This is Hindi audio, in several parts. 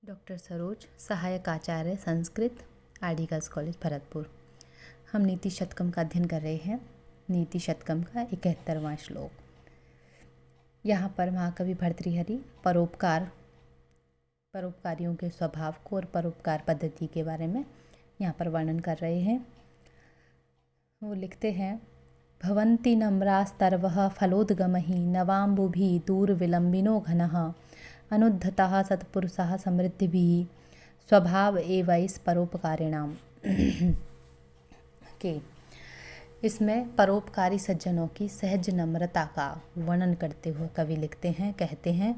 डॉक्टर सरोज, सहायक आचार्य Sanskrit, RD girls college Bharatpur. हम नीति शतकम का अध्ययन कर रहे हैं। नीति शतकम का 71वां श्लोक। यहाँ पर महाकवि भर्तृहरि परोपकारियों के स्वभाव को और परोपकार पद्धति के बारे में यहाँ पर वर्णन कर रहे हैं। वो लिखते हैं, भवन्ति नम्रास्तर्वः फलोद्गमहि नवाम्बुभिः दूरविलम्बिनो घनः अनुद्धतः सत्पुरुषः समृद्धिभिः स्वभाव एवैस् परोपकारिणाम। के इसमें परोपकारी सज्जनों की सहज नम्रता का वर्णन करते हुए कवि लिखते हैं, कहते हैं,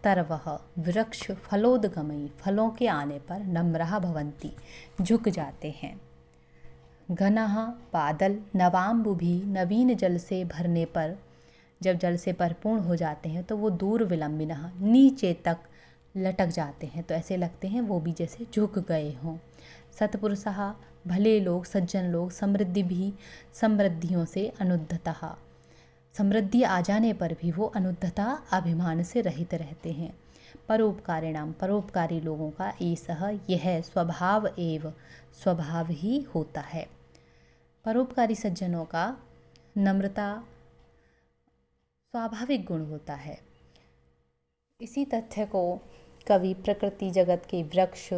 तरवः वृक्ष फलोद्गमयी, फलों के आने पर नम्रः भवन्ति, झुक जाते हैं। घनः बादल नवाम्बुभिः, नवीन जल से भरने पर, जब जल से परिपूर्ण हो जाते हैं तो वो दूर विलंबिनः, नीचे तक लटक जाते हैं, तो ऐसे लगते हैं वो भी जैसे झुक गए हों। सत्पुरुषः, भले लोग, सज्जन लोग, समृद्धि भी, समृद्धियों से, अनुद्धतः, समृद्धि आ जाने पर भी वो अनुद्धता, अभिमान से रहित रहते हैं। परोपकारिणाम, परोपकारी लोगों का एसह, यह स्वभाव एव, स्वभाव ही होता है। परोपकारी सज्जनों का नम्रता स्वाभाविक गुण होता है। इसी तथ्य को कवि प्रकृति जगत के वृक्ष,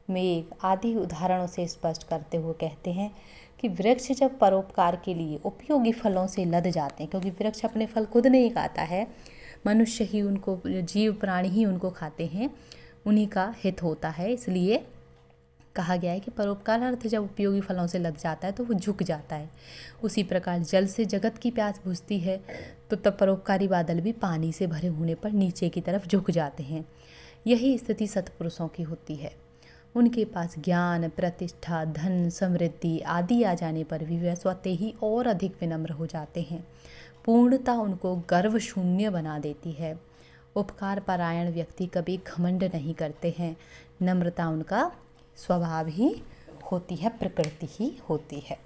मेघ आदि उदाहरणों से स्पष्ट करते हुए कहते हैं कि वृक्ष जब परोपकार के लिए उपयोगी फलों से लद जाते हैं, क्योंकि वृक्ष अपने फल खुद नहीं खाता है, मनुष्य ही उनको, जीव प्राणी ही उनको खाते हैं, उन्हीं का हित होता है, इसलिए कहा गया है कि परोपकार अर्थ जब उपयोगी फलों से लग जाता है तो वो झुक जाता है। उसी प्रकार जल से जगत की प्यास बुझती है तो तब परोपकारी बादल भी पानी से भरे होने पर नीचे की तरफ झुक जाते हैं। यही स्थिति सत्पुरुषों की होती है। उनके पास ज्ञान, प्रतिष्ठा, धन, समृद्धि आदि आ जाने पर भी वे स्वतः ही और अधिक विनम्र हो जाते हैं। पूर्णता उनको गर्व शून्य बना देती है। उपकार परायण व्यक्ति कभी घमंड नहीं करते हैं। नम्रता उनका स्वभाव ही होती है, प्रकृति ही होती है।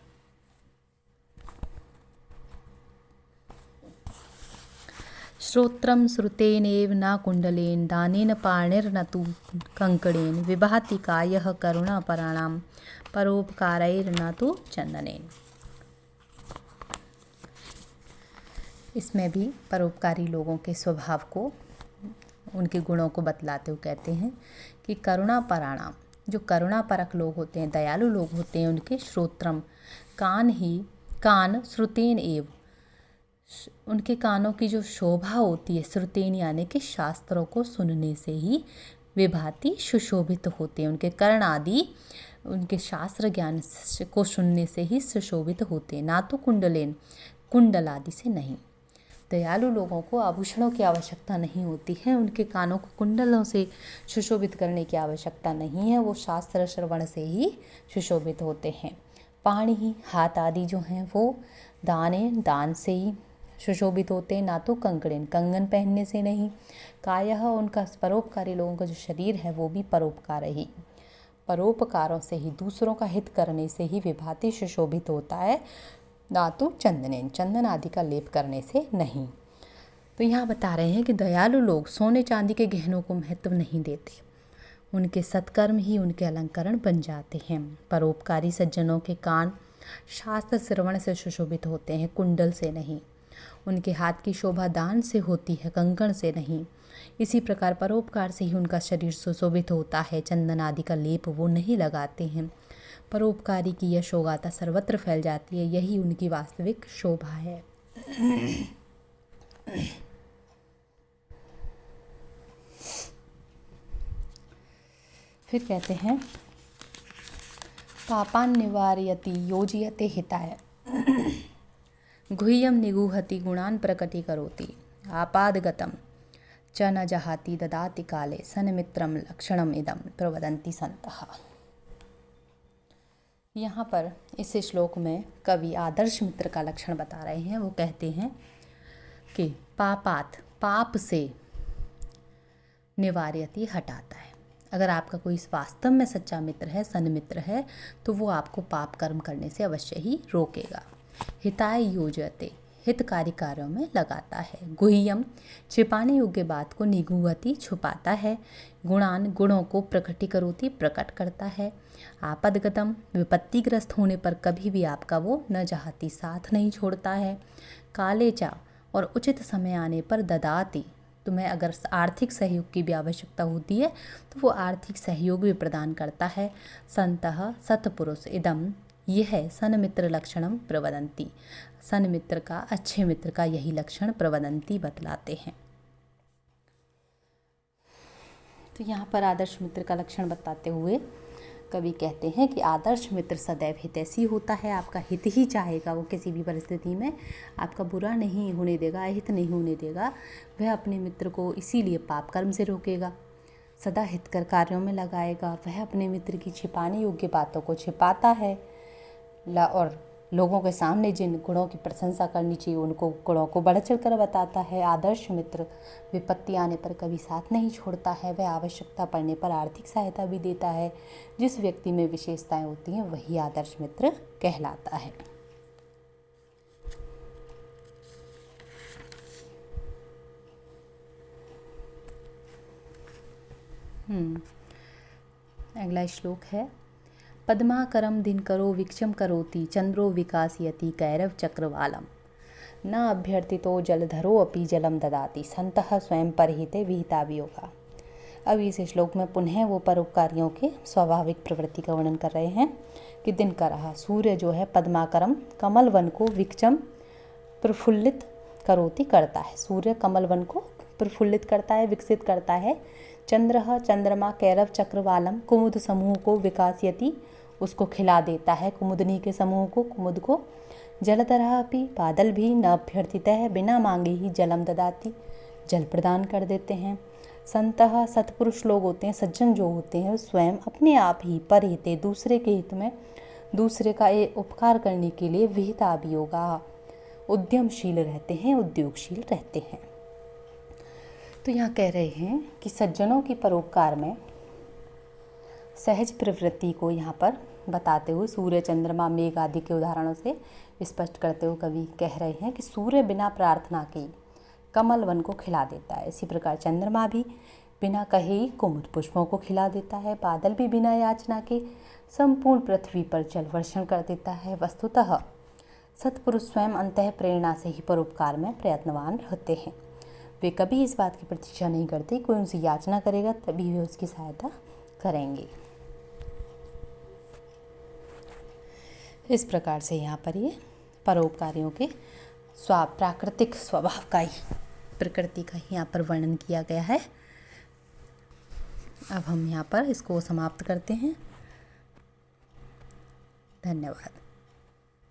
श्रोत्रं श्रुतेनेव न कुंडलेन दानेन पाणिर्न तु कंकणेन विभाति कायः करुणापराणां परोपकारैर्न तु चंदनेन। इसमें भी परोपकारी लोगों के स्वभाव को, उनके गुणों को बतलाते हुए कहते हैं कि करुणापराणाम, जो करुणापरक लोग होते हैं, दयालु लोग होते हैं, उनके श्रोत्रम, कान श्रुतेन एव, उनके कानों की जो शोभा होती है, श्रुतेन यानी कि शास्त्रों को सुनने से ही, विभाति सुशोभित होते हैं। उनके कर्ण आदि उनके शास्त्र ज्ञान को सुनने से ही सुशोभित होते हैं, ना तो कुंडलेन, कुंडल आदि से नहीं। दयालु लोगों को आभूषणों की आवश्यकता नहीं होती है, उनके कानों को कुंडलों से सुशोभित करने की आवश्यकता नहीं है, वो शास्त्र श्रवण से ही सुशोभित होते हैं। पाणी, हाथ आदि जो हैं वो दान से ही सुशोभित होते हैं, ना तो कंकड़ेन, कंगन पहनने से नहीं। कायः, उनका परोपकारी लोगों का जो शरीर है वो भी परोपकार ही, परोपकारों से ही, दूसरों का हित करने से ही विभाति सुशोभित होता है, ना तो चंदनेन, चंदन आदि का लेप करने से नहीं। तो यहाँ बता रहे हैं कि दयालु लोग सोने चांदी के गहनों को महत्व नहीं देते, उनके सत्कर्म ही उनके अलंकरण बन जाते हैं। परोपकारी सज्जनों के कान शास्त्र श्रवण से सुशोभित होते हैं, कुंडल से नहीं। उनके हाथ की शोभा दान से होती है, कंकण से नहीं। इसी प्रकार परोपकार से ही उनका शरीर सुशोभित होता है, चंदन आदि का लेप वो नहीं लगाते हैं। परोपकारी की यह शोगाता सर्वत्र फैल जाती है, यही उनकी वास्तविक शोभा है। फिर कहते हैं, पापान निवारयति योजयते हिताय गुह्यम निगूहति गुणान प्रकटीकरोति आपादगतम च न जहाति ददाति काले सन्मित्रम लक्षणम इदम प्रवदन्ति संतः। यहाँ पर इस श्लोक में कवि आदर्श मित्र का लक्षण बता रहे हैं। वो कहते हैं कि पापात, पाप से, निवार्यति, हटाता है। अगर आपका कोई वास्तव में सच्चा मित्र है, सन्मित्र है, तो वो आपको पाप कर्म करने से अवश्य ही रोकेगा। हिताय योजयते, हितकारी कार्यों में लगाता है। गुह्यम छिपाने योग्य बात को निगूहति छुपाता है। गुणान गुणों को प्रकटीकरोति प्रकट करता है। आपदगतम विपत्तिग्रस्त होने पर कभी भी आपका वो न चाहती साथ नहीं छोड़ता है। कालेचा और उचित समय आने पर ददाति, तुम्हें अगर आर्थिक सहयोग की भी आवश्यकता होती है तो वो आर्थिक सहयोग भी प्रदान करता है। संतः सत्पुरुष इदम, यह है सन्मित्र लक्षणम प्रवदंती, सन्मित्र का, अच्छे मित्र का यही लक्षण प्रवदंती बतलाते हैं। तो यहाँ पर आदर्श मित्र का लक्षण बताते हुए कवि कहते हैं कि आदर्श मित्र सदैव हितैषी होता है, आपका हित ही चाहेगा, वो किसी भी परिस्थिति में आपका बुरा नहीं होने देगा, अहित नहीं होने देगा। वह अपने मित्र को इसीलिए पाप कर्म से रोकेगा, सदा हितकर कार्यों में लगाएगा। वह अपने मित्र की छिपाने योग्य बातों को छिपाता है और लोगों के सामने जिन गुणों की प्रशंसा करनी चाहिए उनको गुणों को बढ़ चढ़ कर बताता है। आदर्श मित्र विपत्ति आने पर कभी साथ नहीं छोड़ता है, वह आवश्यकता पड़ने पर आर्थिक सहायता भी देता है। जिस व्यक्ति में विशेषताएं होती हैं वही आदर्श मित्र कहलाता है। अगला श्लोक है, पद्माकरम दिनकरो विक्षम करोति चंद्रो विकासयति कैरव चक्रवालम, न अभ्यर्थितो जलधरो अपि जलम ददाति संतः स्वयं परहिते विहिताभियोगा। अब इस श्लोक में पुनः वो परोपकारियों के स्वाभाविक प्रवृत्ति का वर्णन कर रहे हैं कि दिनकरः, सूर्य जो है, पद्माकरम कमल वन को विक्षम प्रफुल्लित करोति करता है, सूर्य कमल वन को प्रफुल्लित करता है, विकसित करता है। चंद्रः चंद्रमा कैरव चक्रवालम कुमुद समूह को विकासयति, उसको खिला देता है, कुमुदनी के समूह को, कुमुद को। जलधरः अपि, बादल भी न अभ्यर्थित है, बिना मांगे ही जलम ददाति, जल प्रदान कर देते हैं। संतः सत्पुरुष लोग होते हैं, सज्जन जो होते हैं, स्वयं अपने आप ही परहिते, दूसरे के हित में, दूसरे का ये उपकार करने के लिए विहिताभियोगा, उद्यमशील रहते हैं, उद्योगशील रहते हैं। तो यहाँ कह रहे हैं कि सज्जनों की परोपकार में सहज प्रवृत्ति को यहाँ पर बताते हुए सूर्य चंद्रमा मेघ आदि के उदाहरणों से स्पष्ट करते हुए कवि कह रहे हैं कि सूर्य बिना प्रार्थना के कमल वन को खिला देता है, इसी प्रकार चंद्रमा भी बिना कहे ही कुमुद पुष्पों को खिला देता है, बादल भी बिना याचना के संपूर्ण पृथ्वी पर जल वर्षण कर देता है। वस्तुतः सत्पुरुष स्वयं अंतः प्रेरणा से ही परोपकार में प्रयत्नवान रहते हैं, वे कभी इस बात की प्रतीक्षा नहीं करते कोई उनसे याचना करेगा तभी वे उसकी सहायता करेंगे। इस प्रकार से यहाँ पर ये परोपकारियों के प्राकृतिक स्वभाव का ही, प्रकृति का ही यहाँ पर वर्णन किया गया है। अब हम यहाँ पर इसको समाप्त करते हैं। धन्यवाद।